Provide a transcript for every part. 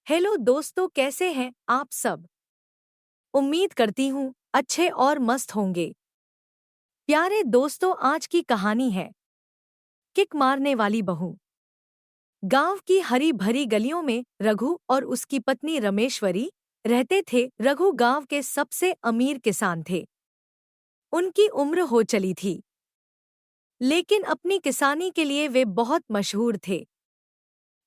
Hello दोस्तों, कैसे हैं आप सब। उम्मीद करती हूँ अच्छे और मस्त होंगे। प्यारे दोस्तों, आज की कहानी है किक मारने वाली बहू। गांव की हरी भरी गलियों में रघु और उसकी पत्नी रमेश्वरी रहते थे। रघु गांव के सबसे अमीर किसान थे। उनकी उम्र हो चली थी, लेकिन अपनी किसानी के लिए वे बहुत मशहूर थे।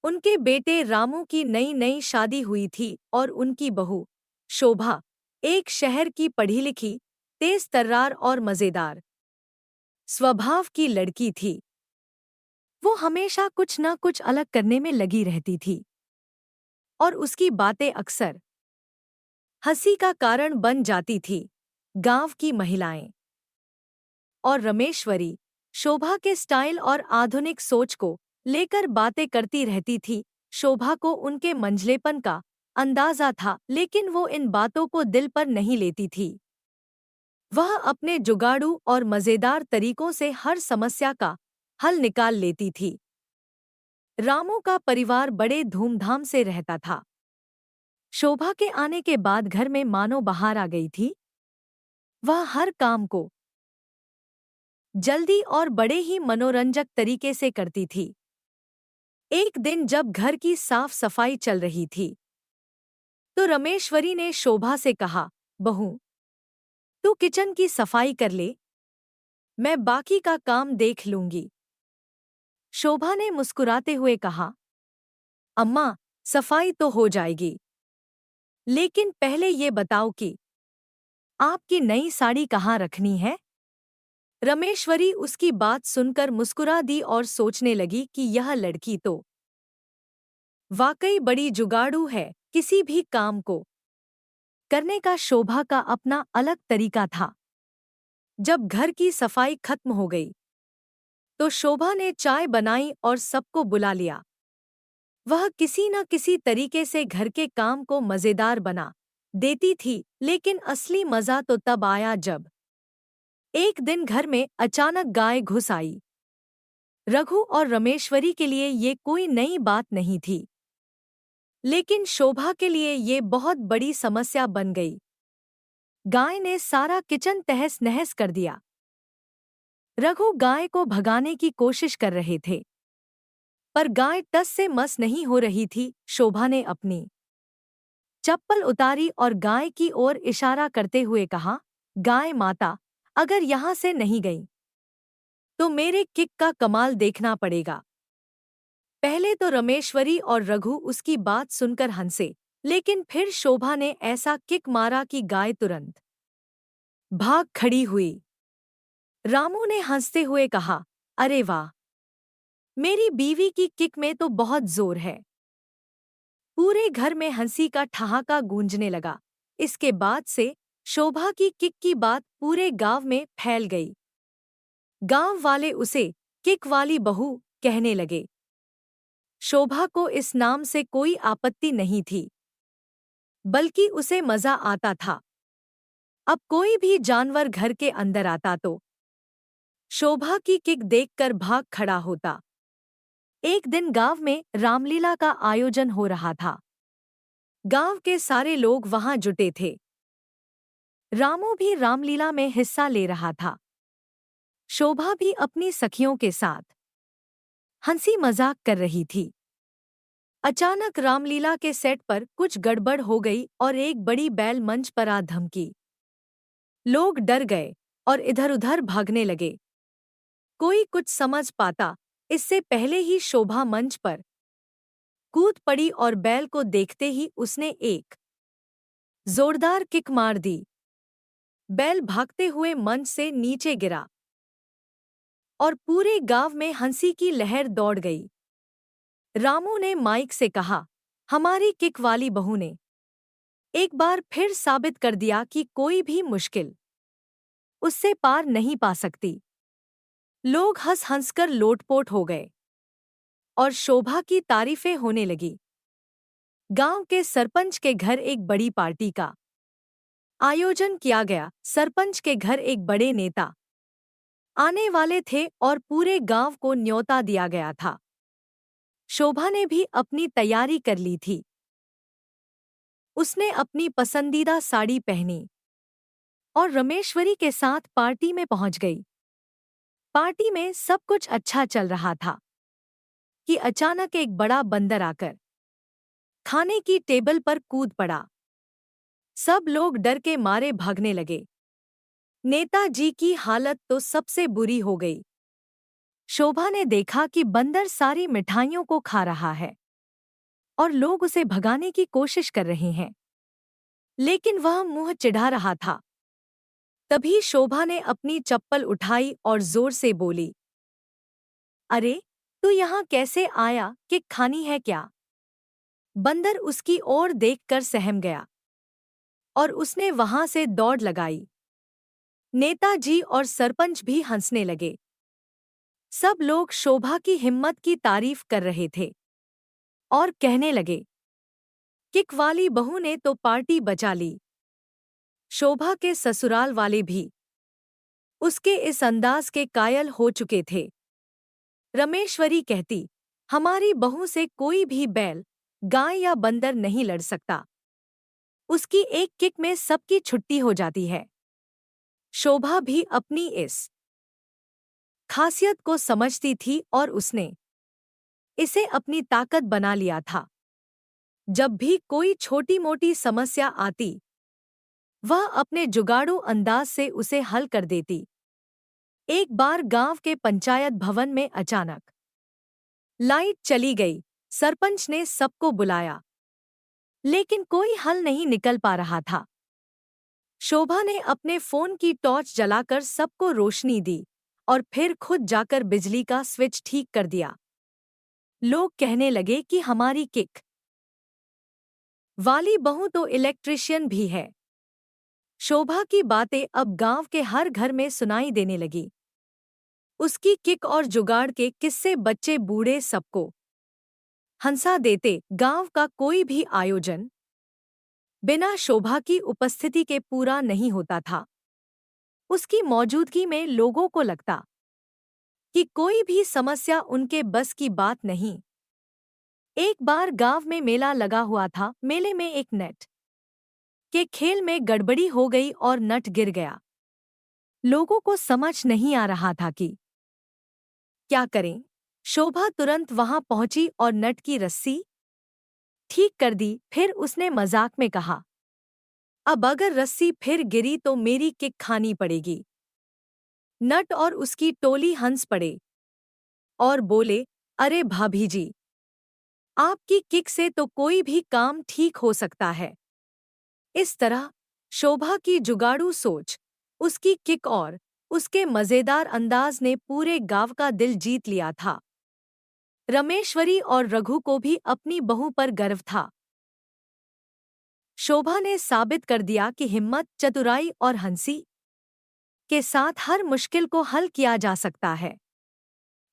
उनके बेटे रामू की नई नई शादी हुई थी और उनकी बहू शोभा एक शहर की पढ़ी लिखी, तेज तर्रार और मजेदार स्वभाव की लड़की थी। वो हमेशा कुछ न कुछ अलग करने में लगी रहती थी और उसकी बातें अक्सर हंसी का कारण बन जाती थी। गांव की महिलाएं और रमेश्वरी शोभा के स्टाइल और आधुनिक सोच को लेकर बातें करती रहती थी। शोभा को उनके मंझलेपन का अंदाजा था, लेकिन वो इन बातों को दिल पर नहीं लेती थी। वह अपने जुगाड़ू और मजेदार तरीकों से हर समस्या का हल निकाल लेती थी। रामू का परिवार बड़े धूमधाम से रहता था। शोभा के आने के बाद घर में मानो बहार आ गई थी। वह हर काम को जल्दी और बड़े ही मनोरंजक तरीके से करती थी। एक दिन जब घर की साफ सफाई चल रही थी, तो रमेश्वरी ने शोभा से कहा, बहू, तू किचन की सफाई कर ले, मैं बाकी का काम देख लूंगी। शोभा ने मुस्कुराते हुए कहा, अम्मा, सफाई तो हो जाएगी, लेकिन पहले ये बताओ कि आपकी नई साड़ी कहाँ रखनी है। रमेश्वरी उसकी बात सुनकर मुस्कुरा दी और सोचने लगी कि यह लड़की तो वाकई बड़ी जुगाड़ू है। किसी भी काम को करने का शोभा का अपना अलग तरीका था। जब घर की सफाई खत्म हो गई, तो शोभा ने चाय बनाई और सबको बुला लिया। वह किसी न किसी तरीके से घर के काम को मजेदार बना देती थी, लेकिन असली मजा तो तब आया जब एक दिन घर में अचानक गाय घुस आई। रघु और रमेश्वरी के लिए ये कोई नई बात नहीं थी, लेकिन शोभा के लिए ये बहुत बड़ी समस्या बन गई। गाय ने सारा किचन तहस नहस कर दिया। रघु गाय को भगाने की कोशिश कर रहे थे, पर गाय टस से मस नहीं हो रही थी। शोभा ने अपनी चप्पल उतारी और गाय की ओर इशारा करते हुए कहा, गाय माता, अगर यहां से नहीं गई तो मेरे किक का कमाल देखना पड़ेगा। पहले तो रमेश्वरी और रघु उसकी बात सुनकर हंसे, लेकिन फिर शोभा ने ऐसा किक मारा कि गाय तुरंत भाग खड़ी हुई। रामू ने हंसते हुए कहा, अरे वाह, मेरी बीवी की किक में तो बहुत जोर है। पूरे घर में हंसी का ठहाका गूंजने लगा। इसके बाद से शोभा की किक की बात पूरे गांव में फैल गई। गांव वाले उसे किक वाली बहू कहने लगे। शोभा को इस नाम से कोई आपत्ति नहीं थी, बल्कि उसे मजा आता था। अब कोई भी जानवर घर के अंदर आता तो शोभा की किक देखकर भाग खड़ा होता। एक दिन गांव में रामलीला का आयोजन हो रहा था। गांव के सारे लोग वहां जुटे थे। रामू भी रामलीला में हिस्सा ले रहा था। शोभा भी अपनी सखियों के साथ हंसी मजाक कर रही थी। अचानक रामलीला के सेट पर कुछ गड़बड़ हो गई और एक बड़ी बैल मंच पर आ धमकी। लोग डर गए और इधर-उधर भागने लगे। कोई कुछ समझ पाता इससे पहले ही शोभा मंच पर कूद पड़ी और बैल को देखते ही उसने एक जोरदार किक मार दी। बैल भागते हुए मंच से नीचे गिरा और पूरे गांव में हंसी की लहर दौड़ गई। रामू ने माइक से कहा, हमारी किक वाली बहू ने एक बार फिर साबित कर दिया कि कोई भी मुश्किल उससे पार नहीं पा सकती। लोग हंस हंसकर लोटपोट हो गए और शोभा की तारीफें होने लगी। गांव के सरपंच के घर एक बड़ी पार्टी का आयोजन किया गया। सरपंच के घर एक बड़े नेता आने वाले थे और पूरे गांव को न्योता दिया गया था। शोभा ने भी अपनी तैयारी कर ली थी। उसने अपनी पसंदीदा साड़ी पहनी और रमेश्वरी के साथ पार्टी में पहुंच गई। पार्टी में सब कुछ अच्छा चल रहा था कि अचानक एक बड़ा बंदर आकर खाने की टेबल पर कूद पड़ा। सब लोग डर के मारे भागने लगे। नेताजी की हालत तो सबसे बुरी हो गई। शोभा ने देखा कि बंदर सारी मिठाइयों को खा रहा है और लोग उसे भगाने की कोशिश कर रहे हैं, लेकिन वह मुंह चिढ़ा रहा था। तभी शोभा ने अपनी चप्पल उठाई और जोर से बोली, अरे, तू यहाँ कैसे आया? किक खानी है क्या? बंदर उसकी ओर देखकर सहम गया और उसने वहां से दौड़ लगाई। नेताजी और सरपंच भी हंसने लगे। सब लोग शोभा की हिम्मत की तारीफ कर रहे थे और कहने लगे, किक वाली बहू ने तो पार्टी बचा ली। शोभा के ससुराल वाले भी उसके इस अंदाज के कायल हो चुके थे। रमेश्वरी कहती, हमारी बहू से कोई भी बैल, गाय या बंदर नहीं लड़ सकता। उसकी एक किक में सबकी छुट्टी हो जाती है। शोभा भी अपनी इस खासियत को समझती थी और उसने इसे अपनी ताकत बना लिया था। जब भी कोई छोटी मोटी समस्या आती, वह अपने जुगाड़ू अंदाज से उसे हल कर देती। एक बार गांव के पंचायत भवन में अचानक लाइट चली गई। सरपंच ने सबको बुलाया, लेकिन कोई हल नहीं निकल पा रहा था। शोभा ने अपने फोन की टॉर्च जलाकर सबको रोशनी दी और फिर खुद जाकर बिजली का स्विच ठीक कर दिया। लोग कहने लगे कि हमारी किक वाली बहू तो इलेक्ट्रिशियन भी है। शोभा की बातें अब गांव के हर घर में सुनाई देने लगी। उसकी किक और जुगाड़ के किस्से बच्चे बूढ़े सबको हंसा देते। गांव का कोई भी आयोजन बिना शोभा की उपस्थिति के पूरा नहीं होता था। उसकी मौजूदगी में लोगों को लगता कि कोई भी समस्या उनके बस की बात नहीं। एक बार गांव में मेला लगा हुआ था। मेले में एक नेट के खेल में गड़बड़ी हो गई और नट गिर गया। लोगों को समझ नहीं आ रहा था कि क्या करें। शोभा तुरंत वहां पहुंची और नट की रस्सी ठीक कर दी। फिर उसने मजाक में कहा, अब अगर रस्सी फिर गिरी तो मेरी किक खानी पड़ेगी। नट और उसकी टोली हंस पड़े और बोले, अरे भाभी जी, आपकी किक से तो कोई भी काम ठीक हो सकता है। इस तरह शोभा की जुगाड़ू सोच, उसकी किक और उसके मजेदार अंदाज ने पूरे गांव का दिल जीत लिया था। रमेश्वरी और रघु को भी अपनी बहू पर गर्व था। शोभा ने साबित कर दिया कि हिम्मत, चतुराई और हंसी के साथ हर मुश्किल को हल किया जा सकता है।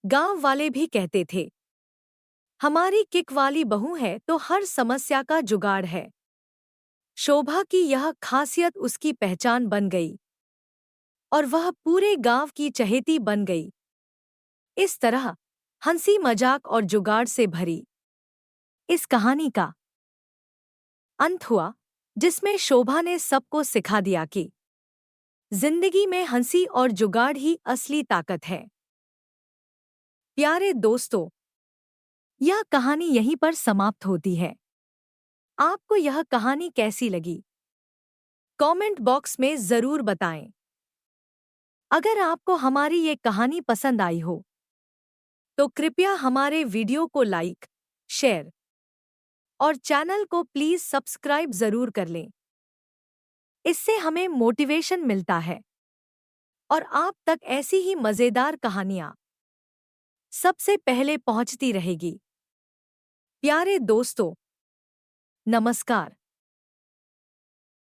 गांव वाले भी कहते थे, हमारी किक वाली बहू है तो हर समस्या का जुगाड़ है। शोभा की यह खासियत उसकी पहचान बन गई और वह पूरे गांव की चहेती बन गई। इस तरह हंसी, मजाक और जुगाड़ से भरी इस कहानी का अंत हुआ, जिसमें शोभा ने सबको सिखा दिया कि जिंदगी में हंसी और जुगाड़ ही असली ताकत है। प्यारे दोस्तों, यह कहानी यहीं पर समाप्त होती है। आपको यह कहानी कैसी लगी? कमेंट बॉक्स में जरूर बताएं। अगर आपको हमारी ये कहानी पसंद आई हो तो कृपया हमारे वीडियो को लाइक, शेयर और चैनल को प्लीज सब्सक्राइब जरूर कर लें। इससे हमें मोटिवेशन मिलता है और आप तक ऐसी ही मजेदार कहानियां सबसे पहले पहुंचती रहेगी। प्यारे दोस्तों, नमस्कार।